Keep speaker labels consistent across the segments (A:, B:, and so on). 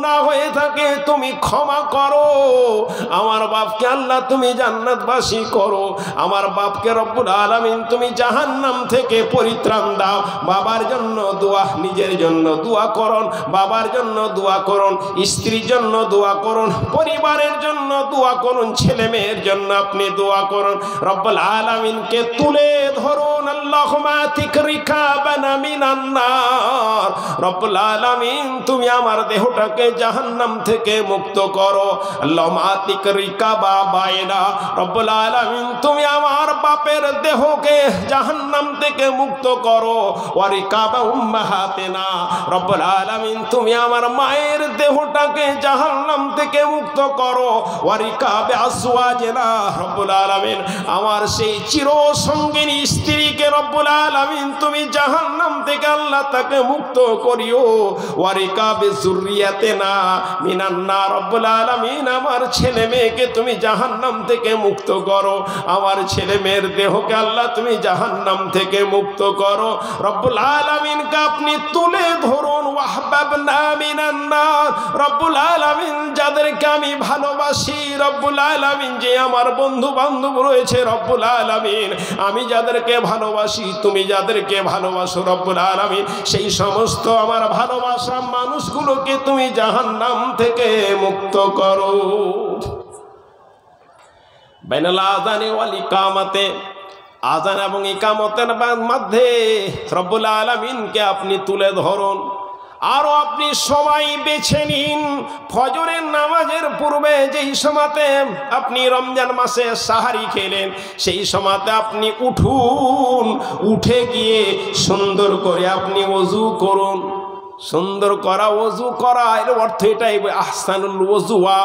A: গুনাহ হয়ে থাকে তুমি ক্ষমা করো, আমার বাপকে আল্লাহ তুমি জান্নাতবাসী করো, আমার বাপকে রব্বুল আলামিন তুমি জাহান্নাম থেকে পরিত্রাণ দাও। বাবার জন্য দোয়া, নিজের জন্য দোয়া করুন, বাবার জন্য দোয়া করুন, স্ত্রীর জন্য দোয়া করুন, পরিবারের জন্য দোয়া করুন, ছেলে মেয়ের জন্য আপনি দোয়া করুন। রব্বুল আলামিনকে তুলে ধরুন। আল্লাহুম্মা আতিক রিকাবানা মিনান নার, রব্বুল আলামিন তুমি আমার দেহটাকে জাহান্নাম থেকে মুক্ত করো। আল্লাহুম্মা আতিক রিকাবা বাইনা, রব্বুল আলামিন তুমি আমার বাপের দেহকে জাহান্নাম থেকে মুক্ত করো। ওয়া রিকাবা উম্মাহাতিনা, রব্বুল আলামিন তুমি আমার মায়ের দেহটাকে জাহান্নাম থেকে মুক্ত করো। ওয়া রিকাবা আজওয়াজিনা, রব্বুল আলামিন আমার সেই চিরসঙ্গিনী স্ত্রীকে রব্বুল আলামিন তুমি জাহান্নাম থেকে আল্লাহ তাকে মুক্ত করিও। ওয়া রিকাবে যুররিয়াতিনা মিনান নার, রব্বুল আলামিন আমার ছেলে মেয়েকে তুমি জাহান্নাম থেকে মুক্ত করো, আমার ছেলে মেয়ের দেহকে আল্লাহ তুমি জাহান্নাম থেকে মুক্ত করো। রব্বুল আলামিনকে আপনি তুলে ধরুন। ওয়াহবাবনা মিনান নার, রব্বুল আলামিন যাদেরকে আমি ভালোবাসি, রব্বুল আলামিন যে আমার বন্ধু বান্ধব রয়েছে, রব্বুল আলামিন আমি যাদেরকে ভালোবাসি তুমি যাদেরকে ভালোবাসো, রব্বুল আলামিন সেই সমস্ত আমার ভালোবাসা মানুষগুলোকে তুমি জাহান্নাম থেকে মুক্ত করো। বাইনাল আযানি ওয়াল ইকামাতে, আযান এবং ইকামতের মধ্যে রব্বুল আলামিনকে আপনি তুলে ধরুন। আরো আপনি সবাই বেছে নিন ফজরের নামাজের পূর্বে যেই সময়তে আপনি রমজান মাসে সাহারি খেলেন, সেই সময়তে আপনি উঠুন, উঠে গিয়ে সুন্দর করে আপনি ওযু করুন। সুন্দর করা, ওযু করা এর অর্থ এটাই, আহসানুল ওযুয়া।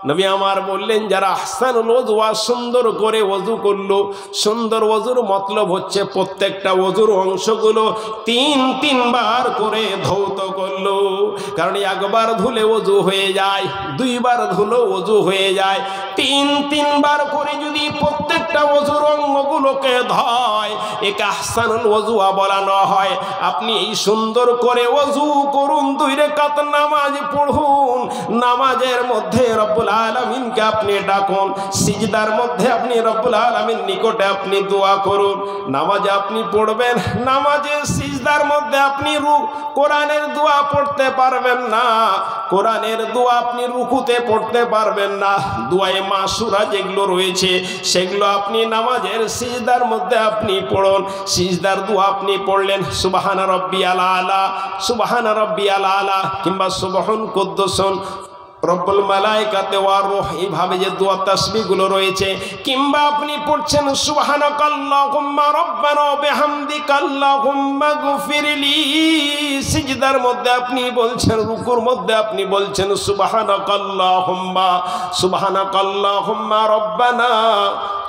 A: নবী আমার বললেন যারা আহসানুল ওযুয়া সুন্দর করে ওযু করলো, সুন্দর ওযুর মতলব হচ্ছে প্রত্যেকটা ওযুর অংশগুলো তিন বার করে ধৌত করলো। কারণ একবার ধুলে ওযু হয়ে যায়, দুইবার ধুলো ওযু হয়ে যায়, তিনবার করে যদি প্রত্যেকটা ওযুর অঙ্গগুলোকে ধয় একে আহসানুল ওযুয়া বলানো হয়। আপনি এই সুন্দর করে ওযু করুন, 2 রাকাত নামাজ পড়ুন, নামাজের মধ্যে রব্বুল আলামিনকে আপনি ডাকুন, সিজদার মধ্যে আপনি রব্বুল আলামিন নিকটে আপনি দোয়া করুন। নামাজে আপনি পড়বেন, নামাজে সিজদার মধ্যে আপনি কোরআনের দোয়া পড়তে পারবেন না, কোরআনের দোয়া আপনি রুকুতে পড়তে পারবেন না। দোয়ায়ে মাসুরা যেগুলো রয়েছে সেগুলো আপনি নামাজের সিজদার মধ্যে আপনি পড়ুন। সিজদার দোয়া আপনি পড়লেন সুবহান রাব্বিয়াল আলা, সুবহান রাব্বিয়াল আলা, কিংবা সুবহান কুদ্দুসুন রব্বুল মালাইকাতে ওয়া রূহ, এইভাবে যে দোয়া তাসবিহগুলো রয়েছে, কিংবা আপনি পড়ছেন সুবহানাকাল্লাহুম্মা রাব্বানা ওয়া বিহামদিকা আল্লাহুম্মা গফিরলি, সিজদার মধ্যে আপনি বলছেন, রুকুর মধ্যে আপনি বলছেন সুবহানাকাল্লাহুম্মা, সুবহানাকাল্লাহুম্মা রাব্বানা,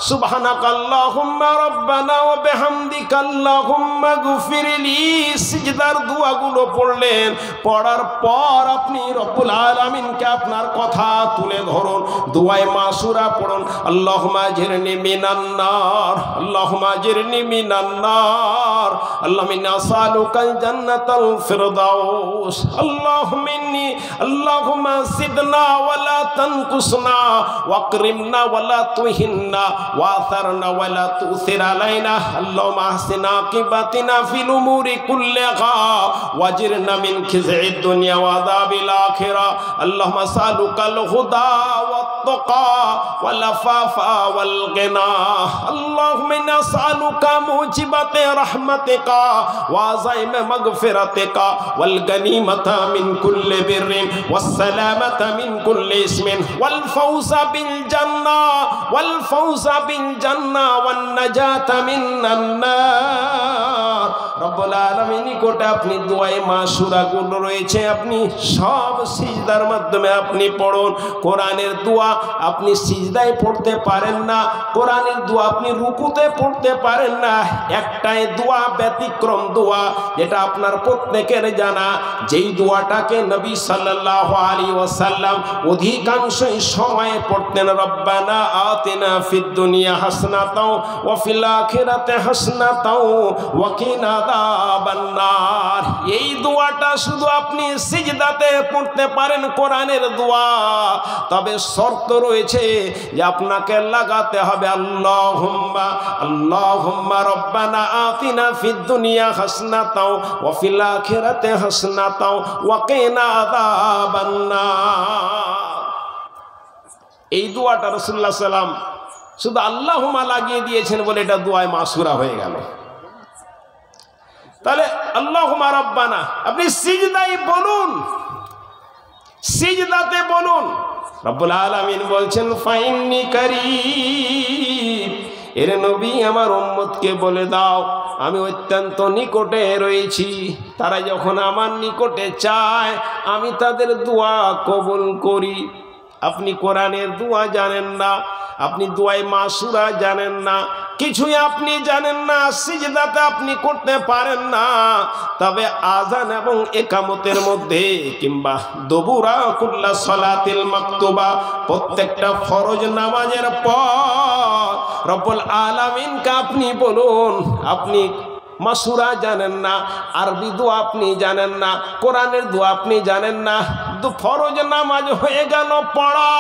A: সুবহানাকাল্লাহুম্মা রাব্বানা ওয়া বিহামদিকা আল্লাহুম্মা গফিরলি। সিজদার দোয়াগুলো পড়লেন, পড়ার পর আপনি রব্বুল আলামিনকে আপনার কথা তুলে ধরুন, দোয়ায়ে মাসুরা পড়ুন। আল্লাহুম্মা আজরিনি মিনান নার, আল্লাহুম্মা আজরিনি মিনান নার, আল্লাহুম্মা ইন্নী আসআলুকাল জান্নাতাল ফিরদাউস, আল্লাহুম্মা জিদনা ওয়া লা তানকুসনা ওয়াকরিমনা ওয়া লা তুহিন্না ওয়াথারনা ওয়া লা তুসির আলাইনা, আল্লাহুম্মা আহসিন আকিবাতিনা ফিল উমুরি কুল্লিহা ওয়াজিরনা মিন খিজইদ দুনিয়া ওয়া আযাবিল আখিরা, আল্লাহুম্মা আসআলুকাল হুদা ওয়াত তাকা ওয়াল আফাফা ওয়াল গিনা, আল্লাহুম্মা ইন্নী আসআলুকা মুজিবাতি রাহমাতিকা ওয়া আযাইমা মাগফিরাতিকা ওয়াল গানিমাতা মিন কুল্লি বিররিন ওয়াস সালামাতা মিন কুল্লি ইসমিন ওয়াল ফাওজা বিল জান্নাহ ওয়াল ফাওজা বিল জান্নাহ ওয়ান নাজাতা মিনান নার। রব্বুল আলামিন নিকটে আপনি দোয়ায়ে মাসুরা গুলো রয়েছে আপনি সব সিজদার মাধ্যমে আপনি পড়ুন। কোরআনের দোয়া আপনি সিজদায় পড়তে পারেন না, কোরআনের দোয়া আপনি রুকুতে পড়তে পারেন না, একটাই দোয়া ব্যতিক্রম দোয়া যেটা আপনার প্রত্যেকের জানা, যেই দোয়াটাকে নবী সাল্লাল্লাহু আলাইহি ওয়াসাল্লাম অধিকাংশই সময়ে পড়তেন, রব্বানা আতিনা ফিদ দুনিয়া হাসনাতাও ওয়া ফিল আখিরাতি হাসনাতাও ওয়া কিনা আযাবান নার। এই দোয়াটা শুধু আপনি সিজদাতে পড়তে পারেন, কোরআনের দোয়া। তবে শর্ত রয়েছে যে আপনাকে লাগাতে হবে আল্লাহুম্মা আল্লাহুম্মা রব্বানা আতিনা ফিদ দুনিয়া হাসনাতাও ওয়া ফিল আখিরাতি হাসনাতাও ওয়া কিনা আযাবান নার। এই দোয়াটা রাসূলুল্লাহ সাল্লাম শুধু আল্লাহুম্মা লাগিয়ে দিয়েছেন বলে এটা দোয়ায় মাসুরা হয়ে গেল। তাহলে আল্লাহুম্মা রব্বানা আপনি সিজদায় বলুন, সিজদাতে বলুন। রব্বুল আলামিন বলছেন ফাইন্নি কারীব, এর নবী আমার উম্মতকে বলে দাও আমি অত্যন্ত নিকটে রয়েছি। তারা যখন আমার নিকটে চায় আমি তাদের দোয়া কবুল করি। আপনি কোরআনের দোয়া জানেন না, আপনি দোয়ায় মাসুরা জানেন না, কিছুই আপনি জানেন না, সিজদাতে আপনি করতে পারেন না। তবে আযান এবং ইকামতের মধ্যে কিংবা দুবুরা কুল্লা সালাতিল মাকতুবা, প্রত্যেকটা ফরজ নামাজের পর রব্বুল আলামিনকে আপনি বলুন। আপনি মাসুরা জানেন না, আরবি দোয়া আপনি জানেন না, কোরআনের দোয়া আপনি জানেন না, ফরজ নামাজ হয়ে গেল পড়া,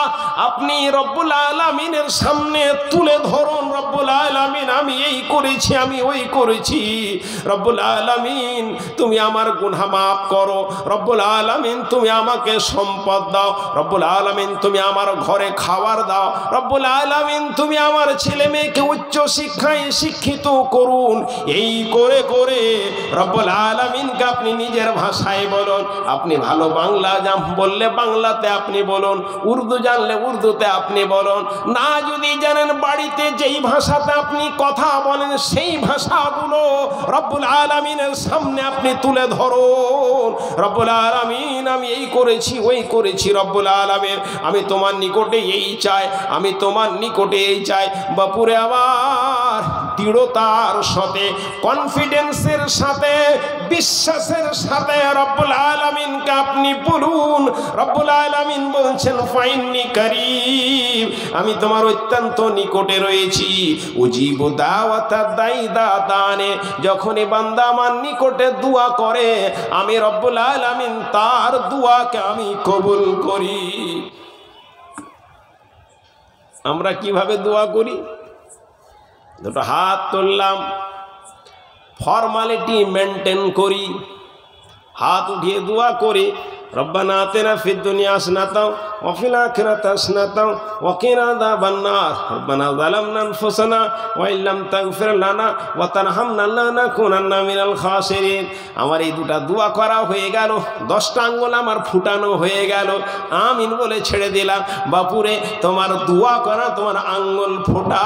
A: আপনি রব্বুল আলামিনের সামনে তুলে ধরুন রব্বুল আলামিন আমি এই করেছি, আমি ওই করেছি। রব্বুল আলামিন তুমি আমার গুনাহ মাফ করো, রব্বুল আলামিন তুমি আমাকে সম্পদ দাও, রব্বুল আলামিন তুমি আমার ঘরে খাবার দাও, রব্বুল আলামিন তুমি আমার ছেলে মেয়েকে উচ্চ শিক্ষায় শিক্ষিত করুন। এই করে করে রব্বুল আলামিনকে আপনি নিজের ভাষায় বলুন। আপনি ভালো বাংলা বললে বাংলাতে আপনি বলুন, উর্দু জানলে উর্দুতে আপনি বলুন, না যদি জানেন বাড়িতে যেই ভাষাতে আপনি কথা বলেন সেই ভাষাগুলো রব্বুল আলামিনের সামনে আপনি তুলে ধরুন। রব্বুল আলামিন আমি এই করেছি ওই করেছি, রব্বুল আলামিন আমি তোমার নিকটে এই চাই, আমি তোমার নিকটে এই চাই। বাপুরে আমার দৃঢ়তার সাথে, কনফিডেন্সের সাথে, বিশ্বাসের সাথে রব্বুল আলামিনকে আপনি বলুন। রব্বুল আলামিন বলছেন ফাইন্নি কারীব, আমি তোমার অত্যন্ত নিকটে রয়েছি। উজিবু দাওয়াতাদ দাঈ ইযা দাআনি, যখনই বান্দা আমার নিকটে দোয়া করে আমি রব্বুল আলামিন তার দোয়াকে আমি কবুল করি। আমরা কিভাবে দোয়া করি? দুটো হাত তুললাম, ফর্মালিটি মেনটেন করি, হাত উঠিয়ে দোয়া করি রব্বানা আতিনা ফিদ দুনিয়া হাসানাতাও ওয়া ফিল আখিরাতি হাসানাতাও ওয়া কিনা আযাবান নার রব্বানা যালামনা আনফুসানা ওয়া ইল্লাম তাগফির লানা ওয়া তারহামনা লানাকুনান্না মিনাল খাসিরিন। আমার এই দুটো দোয়া করা হয়ে গেল, 10টা আঙ্গুল আমার ফুটানো হয়ে গেল, আমিন বলে ছেড়ে দিলাম। বাপুরে তোমার দোয়া করা, তোমার আঙ্গুল ফোটা,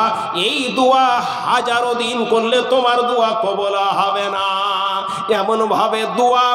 A: এই দোয়া হাজারো দিন করলে তোমার দোয়া কবুল হবে না। এমন ভাবে দোয়া